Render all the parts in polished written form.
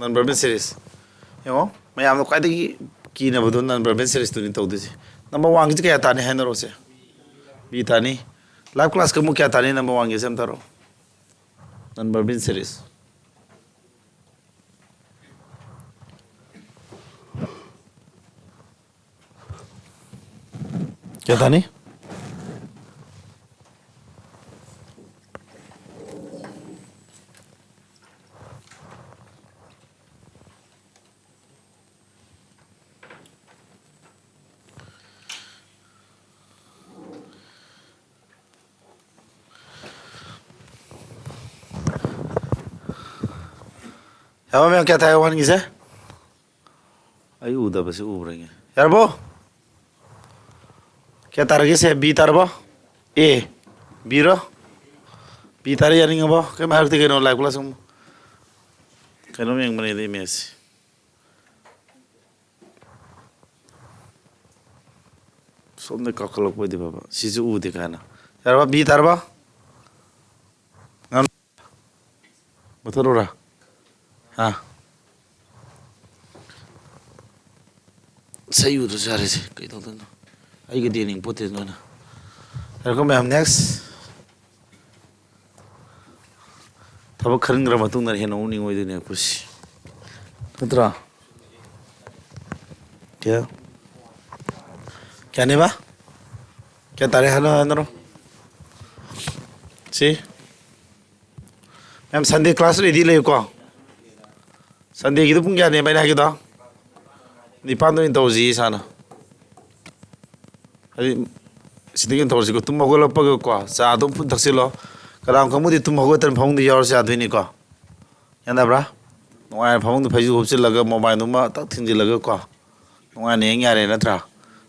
non verbal series yo mayam no kwai ki na bodo non verbal series tu ni tawdu si number 1 ki kaya tani haina ro se bi tani live class ka mu kya tani number 1 ge sem taro non verbal series क्या था नहीं अब मैं क्या था one किसे आई उधर बस उबरेंगे यार वो क्या तारगे से बी तारबा ए बीरो बी तारे यानी क्या बा क्या मैं हरते कहना लाइव क्लास हम कहना मैं बने दे मैच सोमने काकलोक बोल दे बाबा सीजू उधे कहना यार बा बी तारबा हम बता रो रहा हाँ सही उधर जा रहे थे कहीं तो ना आई के दिन पोते ना रखो मैं हम नेक्स्ट तब खरन ग्राम तुम ना हेनो उन्हीं वो इधर कुछ कितना क्या क्या नहीं बा क्या तारे हालो अंदरो सी मैम संडे क्लास रेडी ले को संडे की तो पुंग क्या नहीं बैठा की तो निपान तो इन तो जी साना सिद्धिके तौरसिको तुम हगोलपगो को चा अदुम फुन थक्सिलो कलाम खमुदि तुम हगोतन फौंग दि यार से आदुनि को यानदाब्रा नोंगाय फौंग दि फैजु होबसिलगा मोबाइल नुमा तक थिंजिलगा को नोंगाय नेंग यारे नत्रा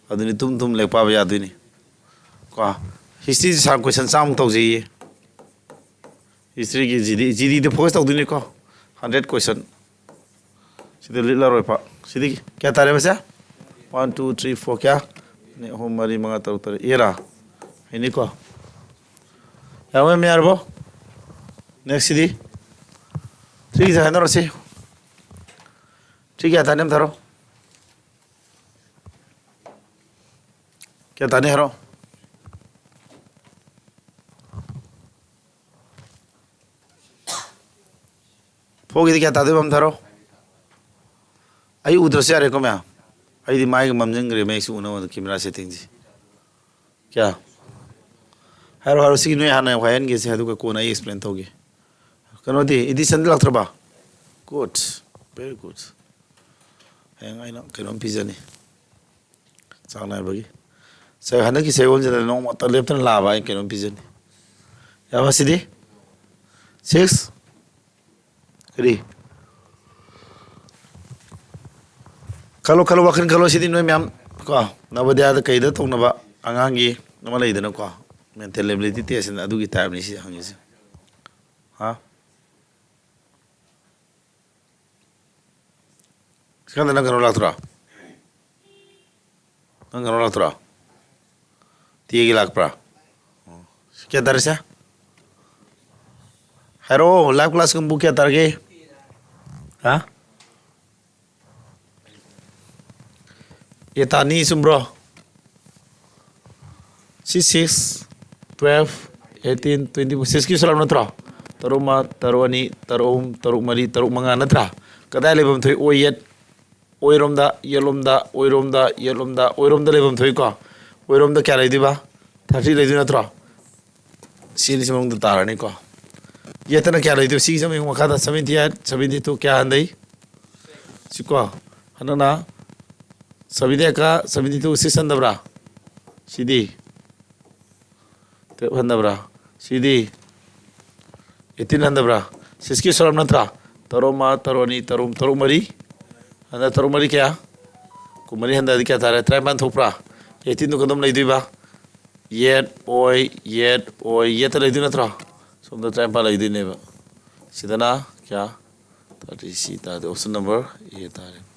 अदुनि तुम लेपा यादुनि को हिस्ट्री साम क्वेश्चन साम तौजि हिस्ट्री की जीडी दि फोकस तौदुनि को 100 क्वेश्चन सिदि लिला रोयपा सिदि क्या तारे बसा 1 2 3 4 क्या ने होम मरी मंगा तर येरा है को यावे में यारबो नेक्स्ट दी ठीक है ना रसे ठीक है ताने थारो क्या ताने हरो फोगी क्या तादे बम थारो आई उधर से आ रे को मैं आई माइक ममजंगरे मैं इसे उन्होंने कैमरा सेटिंग जी क्या हर हर उसी ने हाना वायन के से हदु का कौन आई एक्सप्लेन होगी कनो दी इदी संदल लक्तरबा गुड वेरी गुड है आई ना कनो पिजनी चांगना बगी से हना की से ओल जने नो मत लेफ्टन लाबा कनो पिजनी या बसिदी 6 करी कलो कलो वखन कलो सिदी नोय मैम को नवोदय कई द तोंनबा अंगांगी नमा लेदन को मेंटल एबिलिटी टेस्ट अदुगी टाइम नि सि हंगिसे हां सिकंद न कनो लात्रा न कनो लात्रा तीगी लाकप्रा क्या दरसा हेरो लाइव क्लास कम बुक क्या तरगे हां ये तानी सुम्ब्रो 6 12 18 26 की सलाम नत्रा तरुमा तरुनी तरुम तरुमरी तरुमंगा नत्रा कदाय लेबम थोय ओयेट ओयरोमदा येलोमदा ओयरोमदा येलोमदा ओयरोमदा लेबम थोय को ओयरोमदा क्या लेदिबा 30 लेदि नत्रा सीनी समंग तारानी को ये तना क्या लेदिबा सी समंग मखादा 78 72 क्या हंदई सिको हनना सभी का 72 सिसंदब्रा सीधी तो हंदब्रा सीधी 18 हंदब्रा सिसकी सलाम नत्रा तरोमा तरोनी तरुम तरुमरी हंदा तरुमरी क्या कुमरी हंदा क्या तारे ट्राइमान थोपरा 18 तो कदम लेदिबा येट ओय येट लेदि नत्रा सोमदा ट्राइपा लेदिनेबा सिदना क्या 30 सीता दे ऑप्शन नंबर ये तारे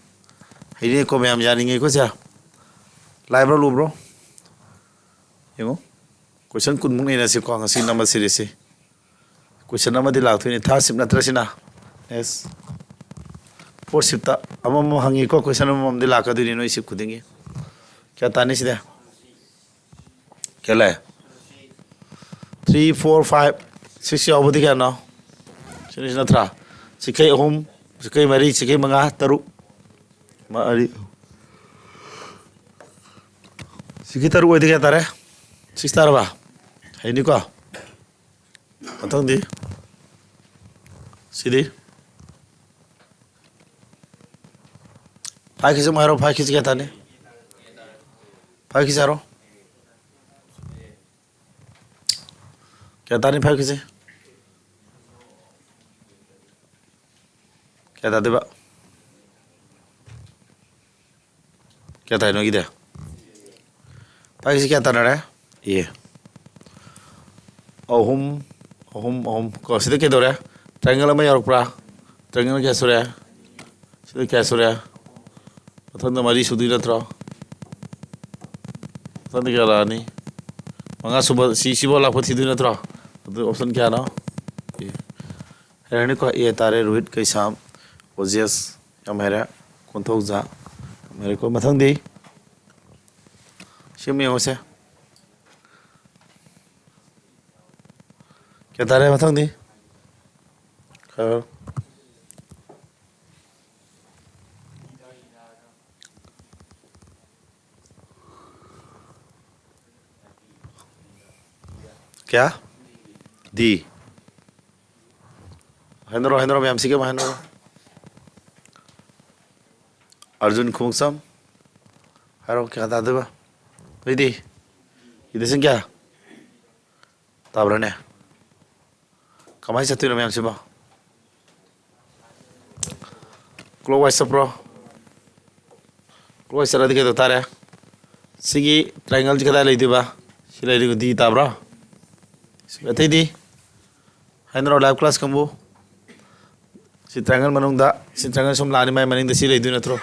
हिने को मैम जानिंगे को सा लाइब्रो लुब्रो येगो क्वेश्चन कुन मुंग नेना से को ngasi नंबर सीरीज से क्वेश्चन नंबर दि लाथुनि था सिप नत्रसिना यस फोर शिफ्ट हंगी को क्वेश्चन लादी नई शिफ्ट खुद क्या तानी क्या लाए 3 4 5 6 याबदी क्या ना नत्रा सिखई अहम सिखई मरी सिखई मंगा तरुक मरी सिखई तरुक क्या तारे 6 तारबा है मथंदी सिदी 5 खिसे मारो 5 खिस क्या ताने 5 खिस आरो क्या तानी 5 खिसे क्या तादे बा क्या ताई नोगी दे 5 खिसे क्या ताना रे ये अहम अहम अहम को सिदे के दौरे ट्रायंगल में यारप्रा ट्रायंगल क्या सुरे सिदे क्या सुरे मथंद मरी सुदी नत्रा मथंद क्या रानी मंगा सुबह सीबो लाख थी नत्रा ऑप्शन क्या ना हेरने को ये तारे रोहित कैसाम ओजियस या मेरे कौनथोक जा मेरे को मथंग दी शिम में से क्या तारे मथंग दी क्या दी हेंद्रो मैम सिके हेंद्रो अर्जुन खुमसम हारो क्या दादे बा दी इधर क्या ताबरने कमाई चतुर मैम सिबा क्लोवाइस प्रो क्लोवाइस रहा दिखे तो तारे सिगी ट्रायंगल जिकदा लेदीबा सिलाई दी ताब्रा अतई दी हेंद्रो लाइव क्लास कंबू si triangle manungda si triangle som lani mai maning da si leidu natro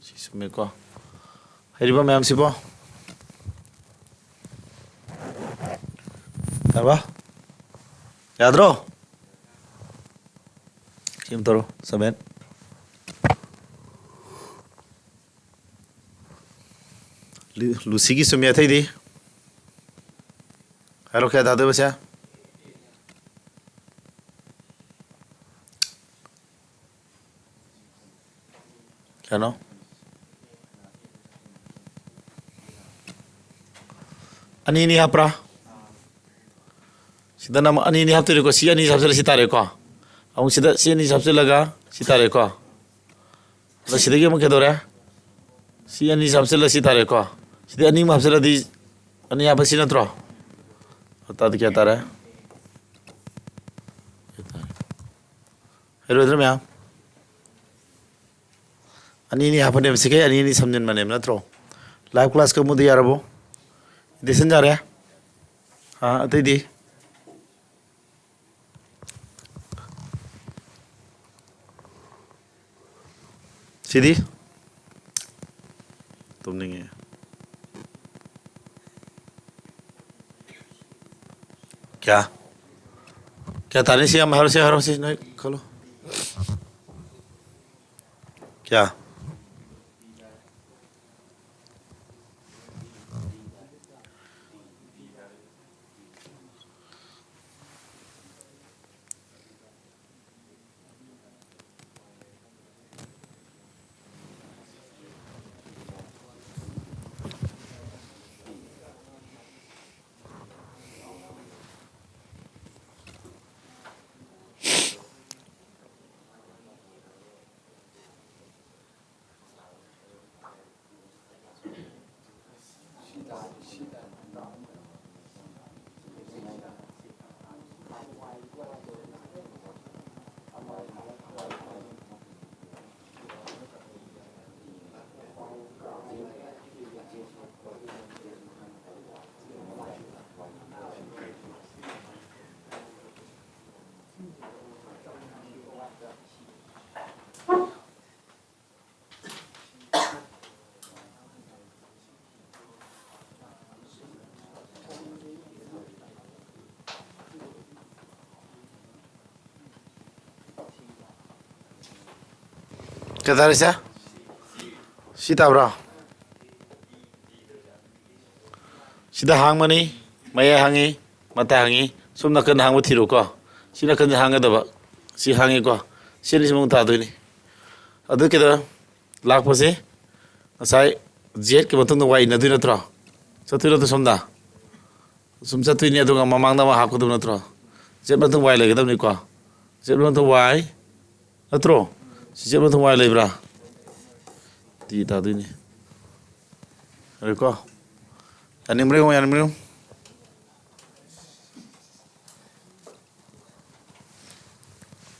si sume ko heriba mayam sibo taba yadro sim toro saben lucy ki sumya thai di hero kya dade basa क्या no अनी हाप्रा सिदा नाम अनी हाप्तरे को सी अनी हाप्सले सितारे को अमुक सिदा सी अनी हाप्सलगा सितारे को दा सिदगे मके दोरे सी अनी हाप्सले सितारे को सिदा अनी हाप्सले दी अनी हाप्सि नत्रो तद क्या तारे हेरो इधर में अनी हाफने में सिखे अनी समझन मने नत्रो लाइव क्लास का मुद्दे यारबो दिसन जा रहा हाँ अतई दी सीधी तुम नहीं है क्या क्या ताने से हम हर से नहीं खोलो क्या Kaya tayo siya? Sita bro. Sida hang mani, maya hangi, mata hangi, sumna kan hang mathiru ko. Sina kan hanga daba. Si hangi ko. Sini simong ta do ni. Adu kida lak pase. Asai jet ke batung wai na do na tra. Satiro to somda. Sumsa tu ni adu nga mamang na ma hakku do na tra. Jet batung wai lagi dam ni ko. Jet batung wai. Atro. Si jet batung wai lai bra. Ti ta do ni. Reko. Yanim ring.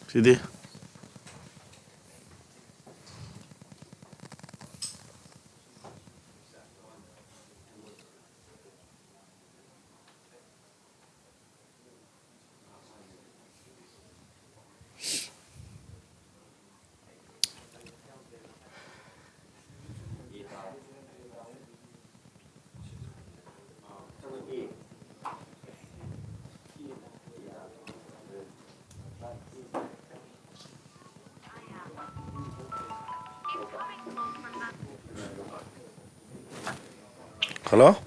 Sidi. Hello?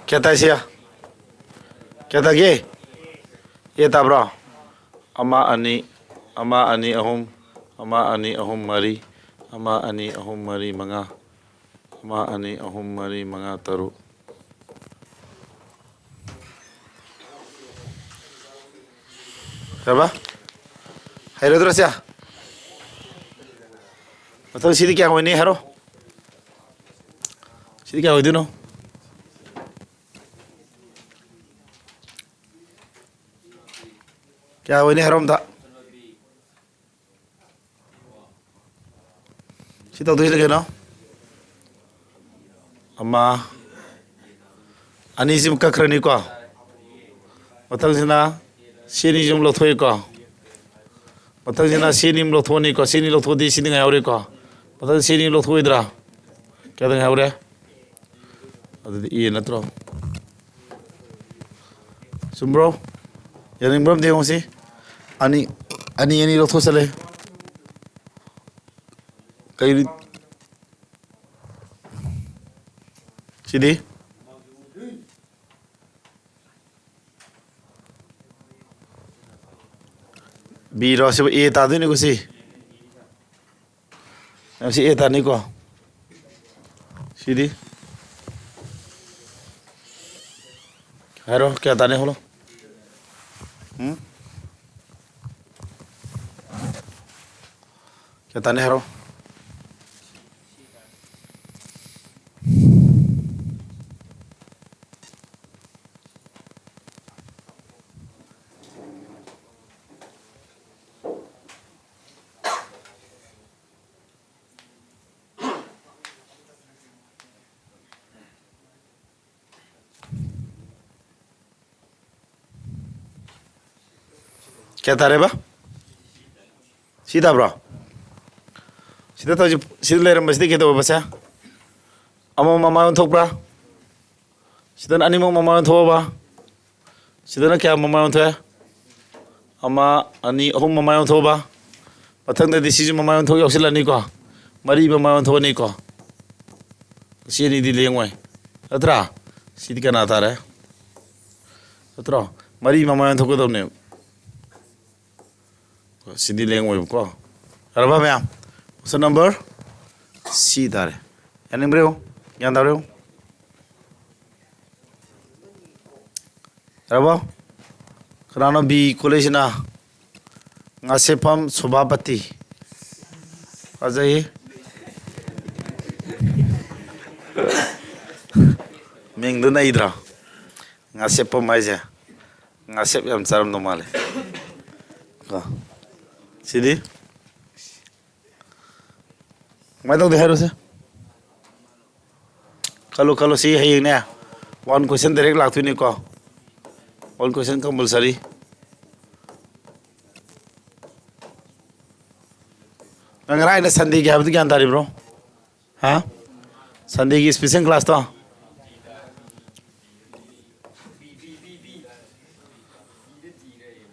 Kaya tayo siya? Kaya tayo Iya ta bro. Ama ani ahum mari. Ama ani ahum mari mga. Ama ani ahum mari mga taru. Siapa? Hero terus ya? Atau sini kaya ini hero? Sini kaya itu no? Kaya ini hero tak? Sini tahu tu sini kaya no? Ama ani sim kakrani ko. Matang sina sini jum lo thoi ko. Matang sina sini lo thoni ko. Sini lo thodi sini ngai aure ko. Matang sini lo thoi dra. Kaya ngai aure? Adu iya natro. Sumbro. Yang bram dia ngsi. Ani lo thosale. Kayak sini. Biro se e ta du ni ko si. Si e ta ni ko. Sini. Hero क्या ताने hello क्या ताने हरो क्या तारे बा सीधा bro सीधा तो सीधा ले रहा बसती क्या तो बसा अमो मामा थोक ब्रा सीधा अनिमो मामा थो बा सीधा ना क्या मामा थो है ꯑꯃ ꯑꯅꯤ ꯑꯍꯨꯝ ꯃꯃꯥꯏ ꯑꯣꯟꯊꯣꯛꯑꯕ ꯃꯊꯪꯗꯗꯤ ꯁꯤꯁꯨ ꯃꯃꯥꯏ ꯑꯣꯟꯊꯣꯛ ꯌꯥꯎꯁꯤꯜꯂꯅꯤꯀꯣ ꯃꯔꯤ ꯃꯃꯥꯏ ꯑꯣꯟꯊꯣꯛꯑꯅꯤꯀꯣ ꯁꯤ ꯑꯅꯤꯗꯤ ꯂꯦꯡꯉꯣꯏ ꯅꯠꯇ꯭ꯔꯥ ꯁꯤꯗꯤ ꯀꯅꯥ ꯇꯥꯔꯦ ꯅꯠꯇ꯭ꯔꯣ ꯃꯔꯤ ꯃꯃꯥꯏ ꯑꯣꯟꯊꯣꯛꯀꯗꯕꯅꯦꯕ ꯁꯤꯗꯤ ꯂꯦꯡꯉꯣꯏꯕꯀꯣ ꯌꯥꯔꯕ ꯃꯌꯥꯝ ꯑꯣꯞꯁꯟ ꯅꯝꯕꯔ ꯁꯤ ꯇꯥꯔꯦ ꯌꯥꯅꯤꯡꯕ꯭ꯔꯣ ꯒ꯭ꯌꯥꯟ ꯇꯥꯕ꯭ꯔꯣ ꯌꯥꯔꯕꯣ ꯀꯅꯥꯅꯣ ꯕꯤ ꯀꯣꯂꯦꯖꯁꯤꯅ ꯉꯥꯁꯦꯞꯐꯝ ꯁꯣꯚꯥꯄꯇꯤ ꯐꯖꯩ ꯃꯤꯡꯗꯨ ꯅꯩꯗ꯭ꯔꯣ ꯉꯥꯁꯦꯞꯐꯝ ꯍꯥꯏꯁꯦ ꯉꯥꯁꯦꯞ ꯌꯥꯝ ꯆꯥꯔꯝꯗꯧ ꯃꯥꯜꯂꯦ ꯀꯣ ꯁꯤꯗꯤ ꯀꯃꯥꯏꯅ ꯇꯧꯗꯦ ꯍꯥꯏꯔꯣꯁꯦ ꯈꯜꯂꯣ ꯁꯤ ꯍꯌꯦꯡꯅꯦ 1 question ꯗꯥꯏꯔꯦꯛ ꯂꯥꯛꯇꯣꯏꯅꯤꯀꯣ 1 question compulsory ꯅꯪ ꯉꯔꯥꯡ ꯑꯩꯅ ꯁꯟꯗꯦꯒꯤ ꯍꯥꯏꯕꯗꯨ ꯒ꯭ꯌꯥꯟ ꯇꯥꯔꯤꯕ꯭ꯔꯣ ꯍꯥ ꯁꯟꯗꯦꯒꯤ ꯏꯁꯄꯦꯁꯦꯜ ꯀ꯭ꯂꯥꯁꯇꯣ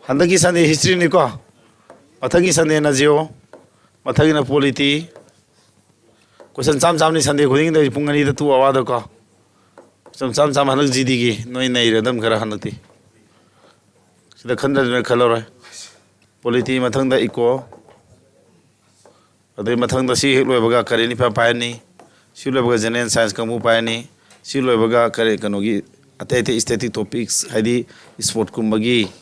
ꯍꯟꯗꯛꯀꯤ ꯁꯟꯗꯦ ꯍꯤꯁꯇ꯭ꯔꯤꯅꯤꯀꯣ ꯃꯊꯪꯒꯤ ꯁꯟꯗꯦꯅ ꯖꯤꯑꯣ ꯃꯊꯪꯒꯤꯅ ꯄꯣꯂꯤꯇꯤ ꯀꯣꯏꯁꯟ ꯆꯥꯝꯃꯅꯤ ꯁꯟꯗꯦ ꯈꯨꯗꯤꯡꯒꯤ ꯄꯨꯡ 2ꯗ 2 hourꯗꯀꯣ ꯀꯣꯏꯁꯟ ꯆꯥꯝꯃ ꯍꯟꯗꯛ ꯖꯤꯗꯤꯒꯤ ꯅꯣꯏ ꯅꯩꯔꯗꯝ ꯈꯔ ꯍꯟꯗꯛꯇꯤ ꯁꯤꯗ ꯈꯟꯗ꯭ꯔꯗꯤ ꯅꯣꯏ ꯈꯜꯂꯔꯣꯏ ꯄꯣꯂꯤꯇꯤ ꯃꯊꯪꯗ ꯏꯀꯣ ꯑꯗꯩ ꯃꯊꯪꯗ ꯁꯤ ꯍꯦꯛ ꯂꯣꯏꯕꯒ ꯀꯔꯦꯟ ꯑꯦꯐꯤꯌꯔ ꯄꯥꯏꯔꯅꯤ ꯁꯤ ꯂꯣꯏꯕꯒ ꯖꯦꯅꯔꯦꯜ ꯁꯥꯏꯟꯁ ꯀꯥꯡꯕꯨ ꯄꯥꯏꯔꯅꯤ ꯁꯤ ꯂꯣꯏꯕꯒ ꯀꯩꯅꯣꯒꯤ ꯑꯇꯩ ꯏꯁꯇꯦꯇꯤꯛ ꯇꯣꯄꯤꯛꯁ ꯍꯥꯏꯗꯤ ꯏꯁꯄꯣꯔꯠꯀꯨꯝꯕꯒꯤ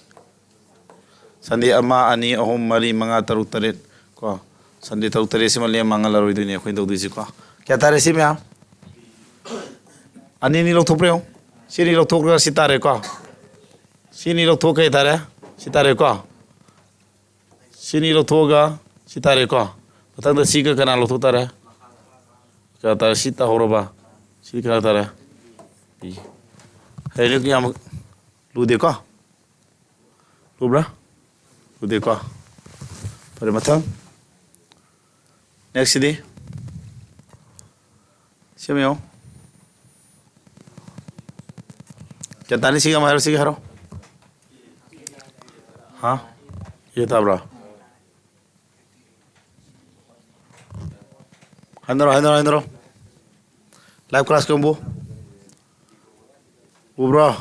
ꯁꯟꯗꯦ 1 2 3 4 5 6 7 ꯀꯣ ꯁꯟꯗꯦ 6 7 ꯁꯤꯃ ꯂꯦꯝ ꯃꯥꯡꯍꯜꯂꯔꯣꯏꯗꯣꯏꯅꯦ ꯑꯩꯈꯣꯏꯅ ꯇꯧꯗꯣꯏꯁꯤꯀꯣ ꯀꯌꯥ ꯇꯥꯔꯦ ꯁꯤ ꯃꯌꯥꯝ ꯑꯅꯤ ꯂꯧꯊꯣꯛꯄ꯭ꯔꯣ ꯌꯦꯡꯉꯨ ꯁꯤ ꯑꯅꯤ ꯂꯧꯊꯣꯛꯈ꯭ꯔꯒ ꯁꯤ ꯇꯥꯔꯦꯀꯣ ꯁꯤ ꯑꯅꯤ ꯂꯧꯊꯣꯛ ꯀꯩ ꯇꯥꯔꯦ ꯁꯤ ꯇꯥꯔꯦꯀꯣ ꯁꯤ ꯑꯅꯤ ꯂꯧꯊꯣꯛꯑꯒ ꯁꯤ ꯇꯥꯔꯦꯀꯣ ꯃꯊꯪꯗ ꯁꯤꯒ ꯀꯅꯥ ꯂꯧꯊꯣꯛ ꯇꯥꯔꯦ ꯀꯌꯥ ꯇꯥꯔꯦ ꯁꯤ ꯇꯥꯍꯧꯔꯕ ꯁꯤ ꯀꯌꯥ ꯇꯥꯔꯦ ꯍꯩꯔꯦ ꯌꯥꯝ ꯂꯨꯗꯦꯀꯣ ꯂꯨꯕ꯭ꯔꯥ ꯂꯨꯗꯦꯀꯣ ꯐꯔꯦ ꯃꯊꯪ ꯅꯦꯛꯁꯁꯤꯗꯤ ꯁꯦꯝ ꯌꯦꯡꯉꯨ ꯀꯌꯥ ꯇꯥꯅꯤ ꯁꯤꯒ ꯑꯃ ꯍꯥꯏꯔꯣ ꯁꯤꯒ ꯍꯥꯏꯔꯣ ꯍꯥ ꯑꯦ ꯇꯥꯕ꯭ꯔꯥ ꯍꯥꯏꯅꯔꯣ ꯂꯥꯏꯚ ꯀ꯭ꯂꯥꯁ ꯀꯥꯡꯕꯨ ꯎꯕ꯭ꯔꯣ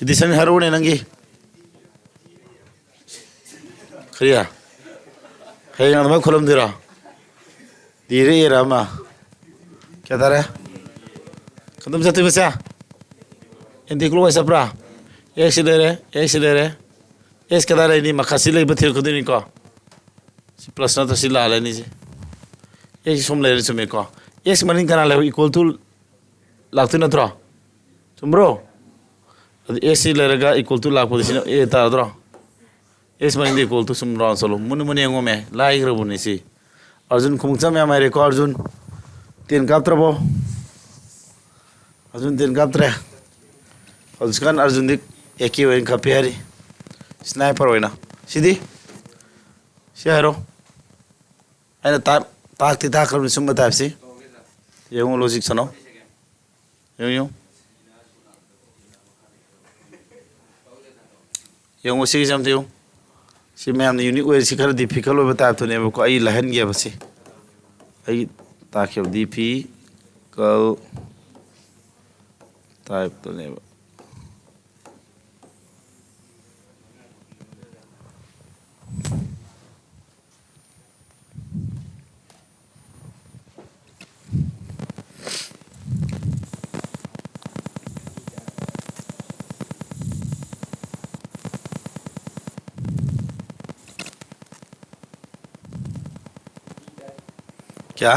ꯏꯗꯤꯁꯟ ꯍꯥꯏꯔꯛꯎꯅꯦ ꯅꯪꯒꯤ ꯀꯔꯤ ꯍꯌꯦꯡ ꯑꯗꯨꯃꯥꯏꯅ ꯈꯨꯜꯂꯝꯗꯣꯏꯔꯣ ꯗꯤꯔ ꯑꯦꯔꯥ ꯑꯃ ꯀꯌꯥ ꯇꯥꯔꯦ ꯈꯟꯗꯝ ꯆꯠꯇꯣꯏ ꯃꯆꯥ ꯑꯦꯟꯇꯤ ꯀ꯭ꯂꯣꯛ ꯆꯠꯄ꯭ꯔꯥ ꯑꯦꯛꯁꯤ ꯂꯩꯔꯦ ꯑꯦꯛꯁ ꯀꯗꯥꯏ ꯂꯩꯅꯤ ꯃꯈꯥ ꯁꯤ ꯂꯩꯕ ꯊꯤꯔꯛꯀꯗꯣꯏꯅꯤꯀꯣ ꯁꯤ ꯄ꯭ꯂꯁ ꯅꯠꯇ꯭ꯔ ꯁꯤ ꯂꯥꯜꯂꯅꯤꯁꯦ ꯑꯦꯛꯁꯤ ꯁꯣꯝ ꯂꯩꯔꯦ ꯆꯨꯝꯃꯦꯀꯣ ꯑꯦꯛꯁ ꯃꯅꯤꯡ ꯀꯅꯥ ꯂꯩꯍꯧ ꯏꯀ꯭ꯋꯜ ꯇꯨ ꯂꯥꯛꯇꯣꯏ ꯅꯠꯇ꯭ꯔꯣ ꯆꯨꯝꯕ꯭ꯔꯣ ꯑꯗꯨ ꯑꯦꯛꯁ ꯁꯤ ꯂꯩꯔꯒ ꯏꯀ꯭ꯋꯜ ꯇꯨ ꯂꯥꯛꯄꯗ ꯁꯤꯅ ꯑꯦ ꯇꯥꯔꯗ꯭ꯔꯣ ꯑꯦꯛꯁ ꯃꯅꯤꯡꯗ ꯏꯀ꯭ꯋꯜ ꯇꯨ ꯁꯨꯝ ꯔꯥꯎꯟ ꯆꯠꯂꯣ ꯃꯨꯟꯅ ꯌꯦꯡꯉꯣꯃꯦ ꯂꯥꯏꯈ꯭ꯔꯕꯅꯤ ꯁꯤ ꯑꯔꯖꯨꯟ ꯈꯣꯡꯆꯠ ꯃꯌꯥꯝ ꯍꯥꯏꯔꯦꯀꯣ ꯑꯔꯖꯨꯟ 10 ꯀꯥꯞꯇ꯭ꯔꯕꯣ ꯑꯔꯖꯨꯟ 10 ꯀꯥꯞꯇ꯭ꯔꯦ ꯍꯧꯖꯤꯛꯀꯥꯟ ꯑꯔꯖꯨꯟꯗꯤ ꯑꯦꯀꯦ ꯑꯣꯏꯅ ꯀꯥꯞꯄꯤ ꯍꯥꯏꯔꯤ ꯁ꯭ꯅꯥꯏꯄꯔ ꯑꯣꯏꯅ ꯁꯤꯗꯤ ꯁꯤ ꯍꯥꯏꯔꯣ ꯑꯩꯅ ꯇꯥꯛꯇꯤ ꯇꯥꯛꯈ꯭ꯔꯕꯅꯤ ꯁꯨꯝꯕ ꯇꯥꯏꯞꯁꯤ ꯌꯦꯡꯉꯨ ꯂꯣꯖꯤꯛ ꯁꯥꯟꯅꯧ ꯌꯦꯡꯉꯨ ꯌꯦꯡꯉꯨ ꯁꯤꯒꯤꯁꯦ ꯑꯝꯇ ꯌꯦꯡꯉꯨ ꯁꯤ ꯃꯌꯥꯝꯅ ꯌꯨꯅꯤꯛ ꯑꯣꯏꯔꯤ ꯁꯤ ꯈꯔ ꯗꯤꯐꯤꯀꯜ ꯑꯣꯏꯕ ꯇꯥꯏꯞꯇꯨꯅꯦꯕꯀꯣ ꯑꯩ ꯂꯥꯏꯍꯟꯒꯦꯕ ꯁꯤ ꯑꯩ ꯇꯥꯛꯈꯤꯕ ꯗꯤꯐꯤꯀꯜ ꯇꯥꯏꯞꯇꯨꯅꯦꯕ क्या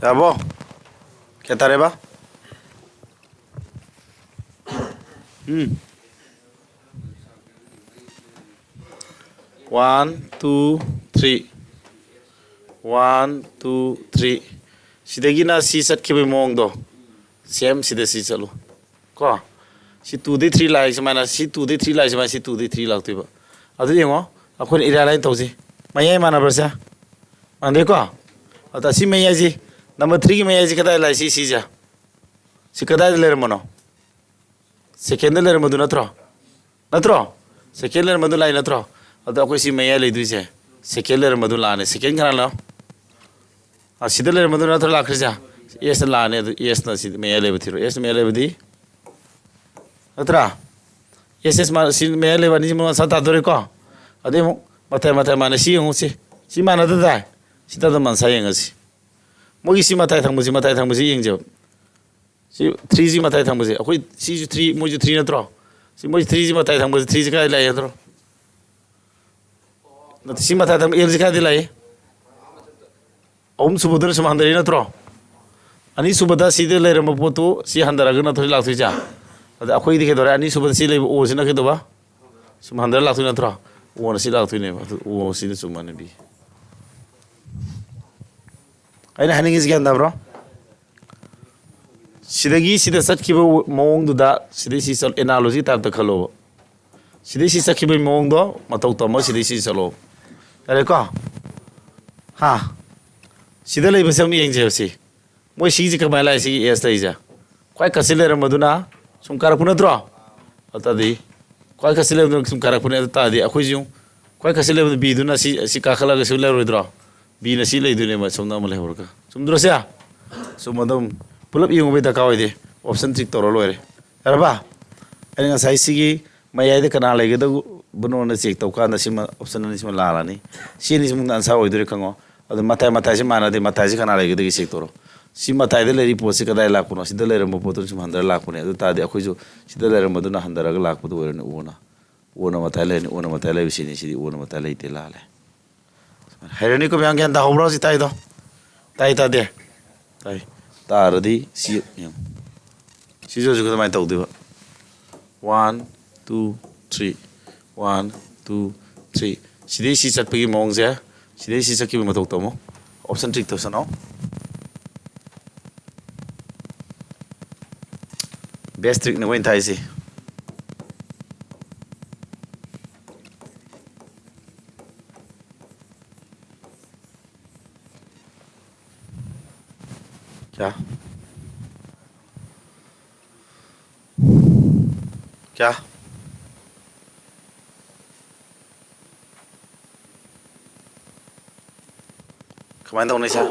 याबो क्या तारे बा 1 2 3 1 2 3 sidagina si satkibe mongdo same sida si chalo ko si 2 de 3 lai samana si 2 de 3 lai samana si 2 de 3 laktiba adu yengo akhon ira line tawsi mayai mana barsa ande ko ata si mayai ji number 3 ki mayai ji kada lai si ja si kada le mono second le madu natro second le madu lai natro ata ko si mayai le du je second le madu lane second kana la asida le madu natro la khja yes lane yes na si mayai le bthiro yes mayai le bdi atra yes ma si mayai le bani mo sa ta dore ko ade mo mata mana si ngu si mana da dai si ta da man sa yeng si mo gi si mata thang mo si yeng je si 3g mata thang mo si akoi si 3 mo 3 na tro si mo 3g mata thang mo 3g ka la ya tro na si mata thang el ka de la ye om subodar samandari na tro ani subada si de le ram potu si handara ga na thoi lak thoi ja ada akoi dikhe dore ani subada si le o si na ke do ba samandara lak thoi na tro o na si lak thoi ne ba o si de sumane bi aina haning is gan da bro sidagi sida satkiba mong du da sidai si sal analogy type da khalo sidai si satkiba mong do matau tama sidai si salo are ko ha sida lei basam yeng je si moi si ji ka mala si es tai ja kwai kasile ra maduna sum kara puna dro ata di kwai kasile sum kara puna ta di akhoi ju kwai kasile bi du na si ka khala ga sule ro dro bi na si lei du ne ma sum na ma le hor ka sum dro sia sum madam pulap yung be da ka de option trick toro loire arba ani nga sai sigi mayai de kana lege da buno na check to ka na sima option ni sima la la ni si ni sum dan sa oi dure kango adu matai si mana de matai si kana lege de check toro si matai de le report si kada la kuno si de le mo potun sum handar la kuno adu ta de akhoi jo si de le mo duna handar ga la ku do ne ona matai le si ni si ona matai le te la le herani ko byang gyan da hobro si tai do tai ta de tai तारदी सी जो जो कमाई तौ देवा 1 2 3 1 2 3 सिदे सी चट पगी मोंग जे सिदे सी चकी म तौ तमो option trick तो सनो बेस्ट ट्रिक न वइन थाई सी क्या kemarin tahu nih sih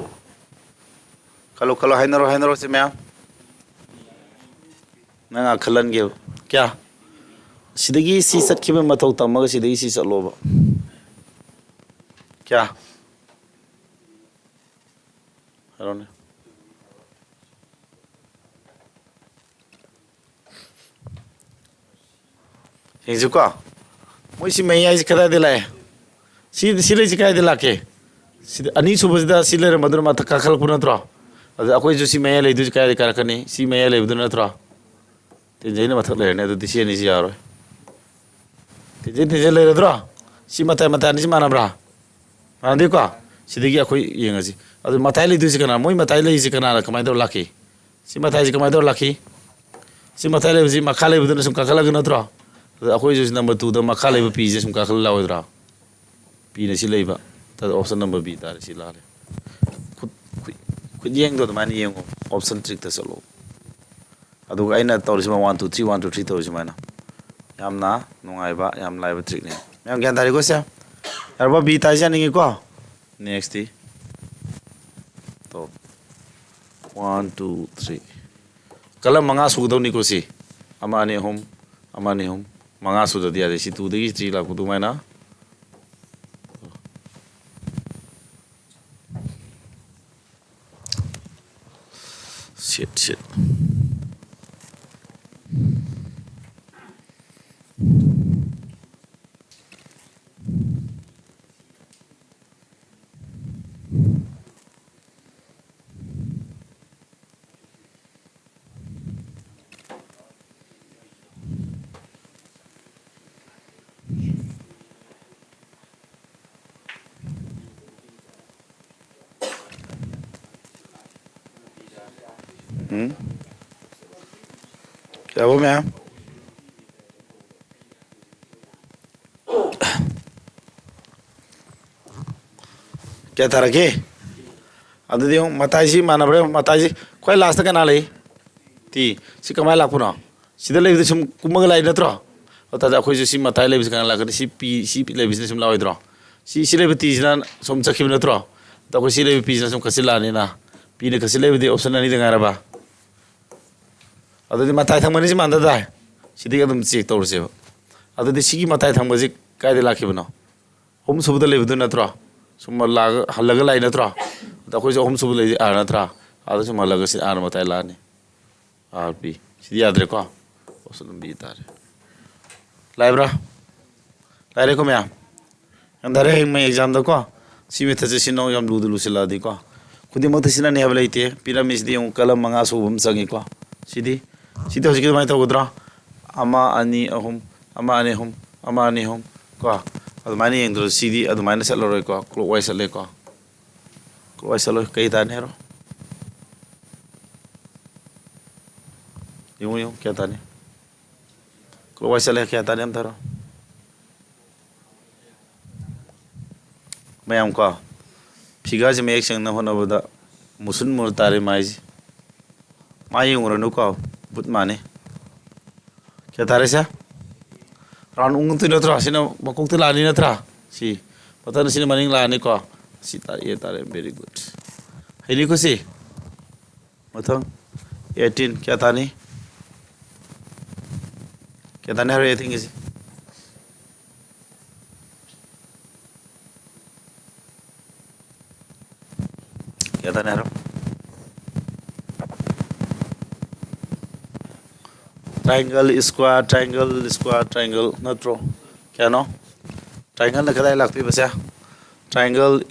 kalau hainero sih ma'am nggak kalian gitu क्या sidagi si sat kibe matau tamaga sidagi si sat loba क्या Harone Hinzuka moi si mai ai kada de la si le jikai de la ke ani subas da si le madur ma thakka khal puna tro ada akoi jo si mai le du jikai de kar kani si mai le du na tro te jai na mathak le ne du si ni si aro te jai le tro si mata ni si mana bra mana de ko si de gi akoi yenga si ada mata le du si kana moi mata le si kana kamai do laki si mata ji kamai do laki si mata le si makhale bu na sum ka khala gna tro akhoi jo number 2 da makha leba pi je sum ka khal law dra pi na si leba ta option number b ta si la le khud yeng do mani yeng option trick ta solo adu aina tawri sima 1 2 3 1 2 3 tawri sima na yamna nungai ba yam lai ba trick ne yam gyan tari ko sia arba b ta ja ningi ko next ti to 1 2 3 kala manga su do ni ko si amane hom manga su da dia de si tu de gi 3 la ku tu mai na shit क्या वो ma'am क्या था रखे अदुदी हूँ मताजी माना बड़े मताजी कोई last का ना ले ती सी कमाई लाख पुना सीधा ले बिस्म कुम्मग लाई न त्रो अता कोई जो सी मताई ले बिस्म लाख सी पी ले बिस्म लाओ इधरो सी ले बिती जना सोम चखी न त्रो तो कोई सी ले पी जना सोम कसी लाने ना पी ने कसी ले बिती ऑप्शन नहीं देंगे रबा अदुदी मताई थंग मनी सी मानता था सीधी का तुम चेक तोड़ से हो अदुदी सी की मताई थंग मजी काय लाखी बनो हम सुबह ले बितु न त्रो सुम लाग हल्लग लाई न त्रो तो कोई जो हम सुबह ले आ न त्रा आदो सुम हल्लग से आर मताई लाने आर पी सीधी याद रखो ऑप्शन भी तारे लाइब्रा लाइरे को मैं अंदर है मैं एग्जाम दो को सी में थसे सिनो यम लूदु लुसिला दी को खुदी मत सिना ने हबले इते पिरामिड दी कलम मंगा सोबम संगी को सीधी सीधी हो सके माइ तो गुदरा अमा अनि अहम अमा अनि हम अमा अनि हम को अदमानी एंद्रो सीधी अदमानी सलो रे को क्लॉकवाइज सले को क्लॉकवाइज सलो कई ताने रो यूं क्या ताने क्लॉकवाइज सले क्या ताने हम तारो मैं हमको फिगर से मैं एक संग न होना बता मुसुन मुर तारे माई उंगरनु को बुत माने क्या तारे सा राउंड उंगन तो नत्रा सिना मकोक तो लानी नत्रा सी पता नहीं सिना मनिंग लाने को सी तारे ये तारे वेरी गुड हेली को सी मतलब 18 क्या ताने हर एथिंग इसी क्या था नहरो ट्रायंगल स्क्वायर नत्रो क्या नो ट्रायंगल ना कदाई लगती बस यार ट्रायंगल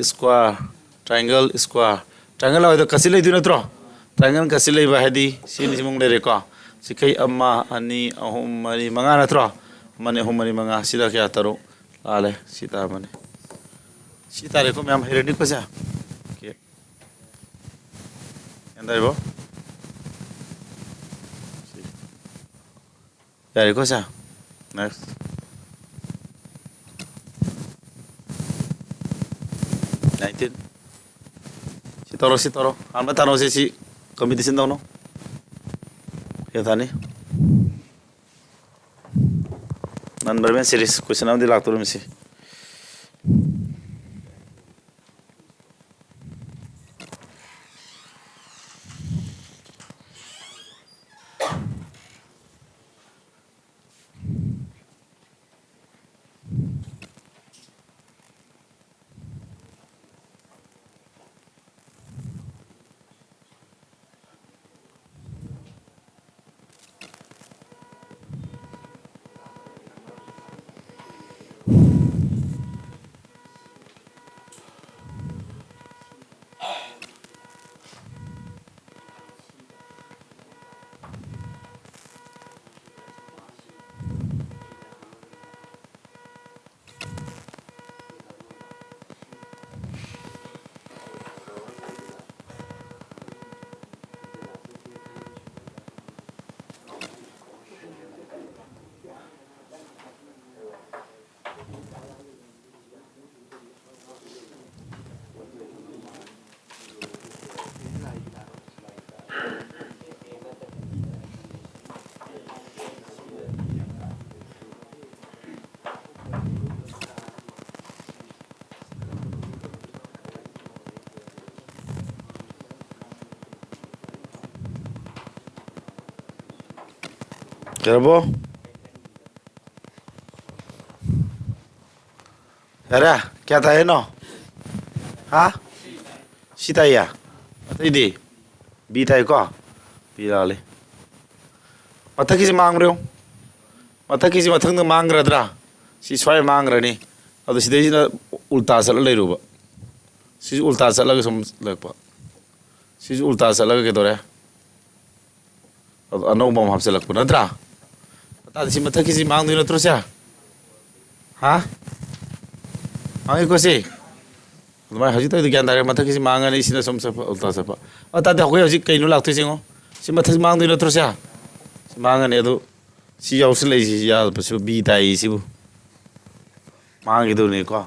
ट्रायंगल आवे तो कसी ले दी नत्रो ट्रायंगल कसी ले बाहेदी सीन सिमुंग ले रेको सिकई अम्मा अनि अहुम मरी मंगा नत्रो मने अहुम मरी मंगा सीधा क्या तरो आले सीता रेको मैं हम हेरेनी को सा अंदर वो यार को सा नेक्स्ट नाइनटीन सितोरो हम तानो से सी कंपटीशन दोनों क्या था नहीं नंबर में सीरीज क्वेश्चन हम दिलाते हैं मिसी Kerbo? Ada? क्या था ये नो? हाँ? सीता या? अतः दे? बीता है क्या? बीता ले? मत्था किसी मांग रहे हो? मत्था किसी मत्थंग तो मांग रहा था? सीसवाई मांग रहे नहीं? अब तो सीधे जी ना उल्टा सल ले रूबा? सीज उल्टा सल लगे सम लग पा? सीज उल्टा सल लगे के दौरे? अब अनोख बम हमसे लग पा नत्रा? पता नहीं मत्था किसी मांग दो नत्रो से? हाँ? मांगे कोसे तुम्हारे हजी तो ज्ञान दारे मत किसी मांगा नहीं इसी ने समझ उल्टा सपा और ताते हो गए हजी कहीं नो लागते सिंगो ꯁꯤ ꯃꯊꯛ ꯃꯥꯡꯗꯣꯏ ꯅꯠꯇ꯭ꯔꯣ ꯁꯤ ꯃꯥꯡꯉꯅꯤ ꯑꯗꯨ ꯁꯤ ꯌꯥꯎꯁꯤꯜꯂꯛꯏꯁꯤ ꯌꯥꯗꯕꯁꯤꯕꯨ ꯕꯤ ꯇꯥꯏꯁꯤꯕꯨ ꯃꯥꯡꯈꯤꯗꯧꯅꯤꯀꯣ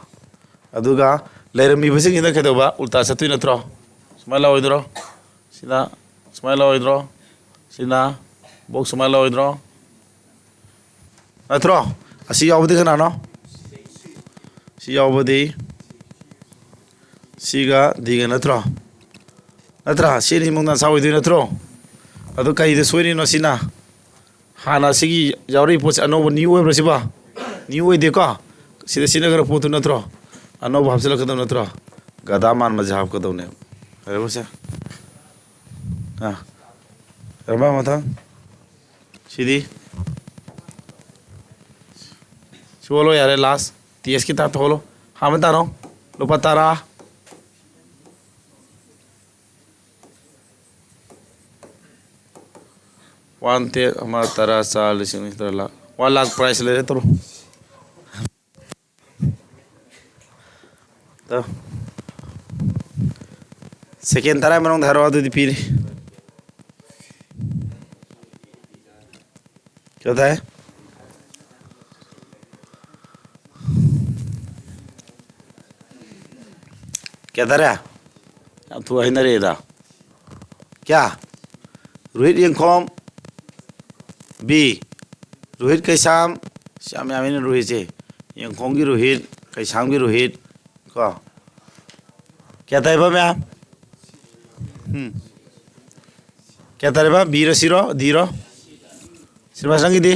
ꯑꯗꯨꯒ ꯂꯩꯔꯝꯃꯤꯕꯁꯤꯡꯁꯤꯅ ꯀꯩꯗꯧꯕ ꯎꯜꯇꯥ ꯆꯠꯇꯣꯏ ꯅꯠꯇ꯭ꯔꯣ ꯁꯨꯃꯥꯏꯅ ꯂꯥꯛꯑꯣꯏꯗ꯭ꯔꯣ ꯁꯤꯅ ꯁꯨꯃꯥꯏꯅ ꯂꯥꯛꯑꯣꯏꯗ꯭ꯔꯣ ꯁꯤꯅ ꯕꯣꯛꯁ ꯁꯨꯃꯥꯏꯅ ꯂꯥꯛꯑꯣꯏꯗ꯭ꯔꯣ ꯅꯠꯇ꯭ꯔꯣ ꯑꯁꯤ ꯌꯥꯎꯕꯗꯤ ꯀꯅꯥꯅꯣ ꯁꯤ ꯌꯥꯎꯕꯗꯤ Siga diga natro natra sini mungdan sawi du natro adu kai de soini no sina hana sigi jawri poch anobo new web rasiba new way de ka sida sina gar potu natro anobo hapsela kadam natro gada man majhab kadam ne are bosa ha rama mata sidi cholo yare last ts ki ta holo hamata no lopatara One te ama tara sal sini terla 1 lakh price le to second tara manong dharo adu dipiri क्या था क्या था रे अब तू है ना रे दा क्या रोहित यंगखोम B रोहित कैसाम श्याम यामिन रोहित से यंगखोम की रोहित कैसाम की रोहित को क्या था बा मैं क्या था रे बा B रो C रो D रो सिर्फ संगी दी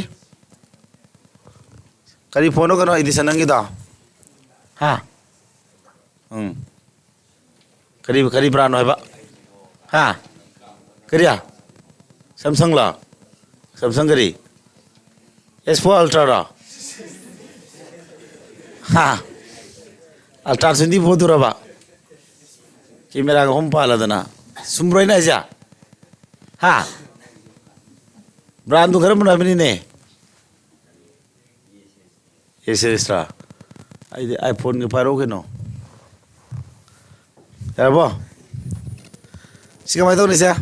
करी फोनो करो इधर संगी दा हाँ करीब करीब रानो है बा हाँ करिया Samsung ला Samsung करी S4 Ultra रा हाँ Ultra सुंदी बहुत दूर बा कि मेरा होम पाला दना सुम्रोई ना जा हाँ ब्रांड तो घर में बनी ने ये सिस्टा आईफोन के पारो के नो यार वो सिका मैं तो नहीं सा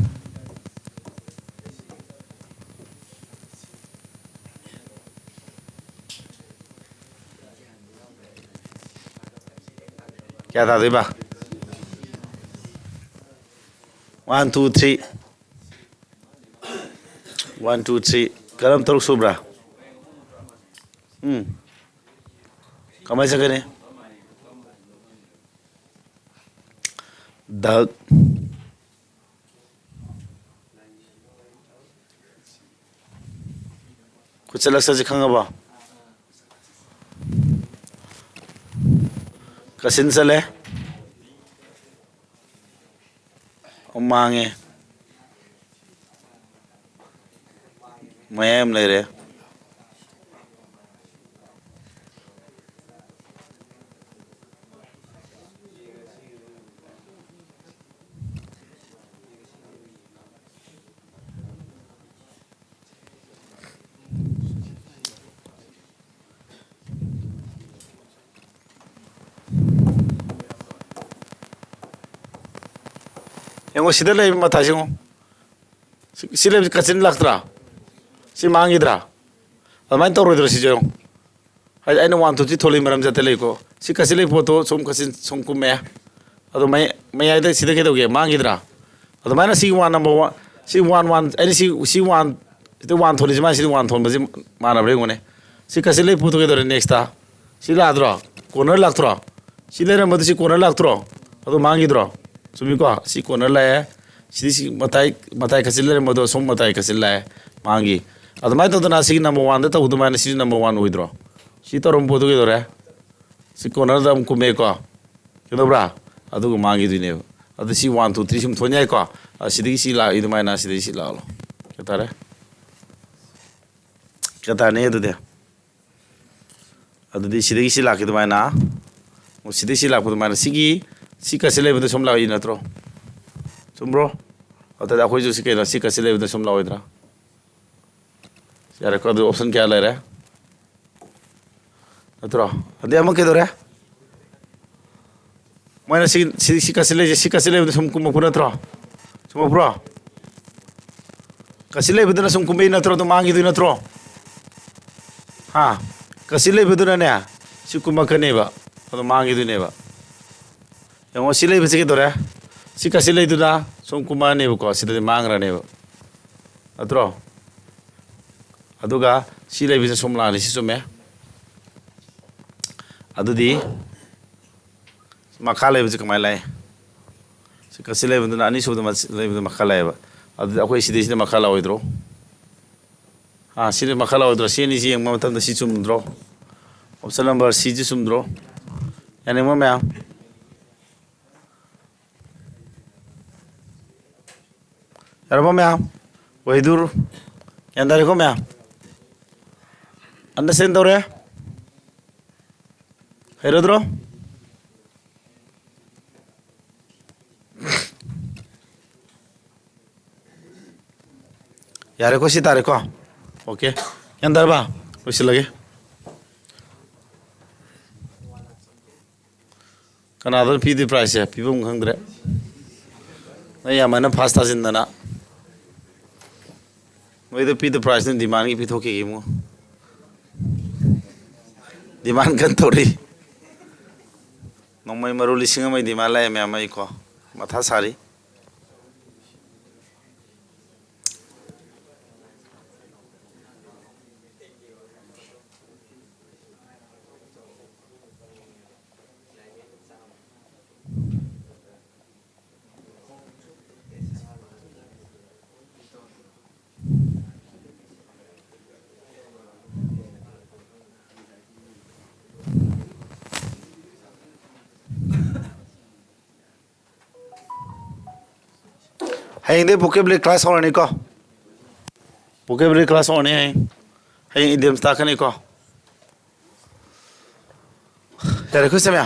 क्या था देबा 1 2 3 1 2 3 करम तरुक सुब्रा कमाई सके ने दग कुछ अलग से खांगा बा कसिन चले मांगे मैम ले रहे Yang sida lay mata singo sila kasin laktra si mangi dra amai to rodro si jong ai no want to ti tholi maram jate lay ko si kasile photo som kasin som ku me ado mai ai da sida ke doge mangi dra ado mai na si one number 1 si one ai si one the one tholi jama si one thon baji mana bre ngone si kasile photo ke dore next ta si la dra corner laktra si le ram si corner laktro ado mangi dra Sumi ko si corner la है si matai kasil le modo som matai kasil la है mangi admai to na si number 1 da to ma si number 1 withdraw si to rom podo ke dore si corner da ko me ko ke do bra adu ko mangi du ne adu si 1 2 3 sim thonya ko si di si la idu mai na si di si la lo ke tare ke ta ne du de adu di si la ke du mai na mo si di si la ko du mai na si kasile bده som la ina tro sumbro ata da khoi jo si ke na si kasile bده som la oidra yare ko option kya le re atro ade am ke do re mana si kasile bده som ku mo pura tro som pura kasi leibuduna sum kumbai natro to mangi du natro ha kasi leibuduna ne si kumakane ba to mangi du ne ba yango si leibuse ke dore si kasi leiduna sum kumane ba ko si de mangra ne ba natro aduga si leibuse sum la si sume adudi makha leibuse kamai lai si kasi leibuduna ani su de leibuduna makha lai ba adudi akoi si de si makha la oidro ha si de makha la oidro si ni si yang matam da si sumdro option number C ji sumdro yani mo ma'am yarbo ma'am waidur yandare ko ma'am understand dore herodro yare ko si tare ko okay yandar ba usi lage Kanada P the price ya people hungry na ya mana pasta jindana we the P the price ni demand ki pitho ke mo demand kan tori nomai maruli singa mai demand la me amai ko matha sari Hayang de vocabulary class on ko vocabulary class on hayang idioms ta kan ko yare ko samya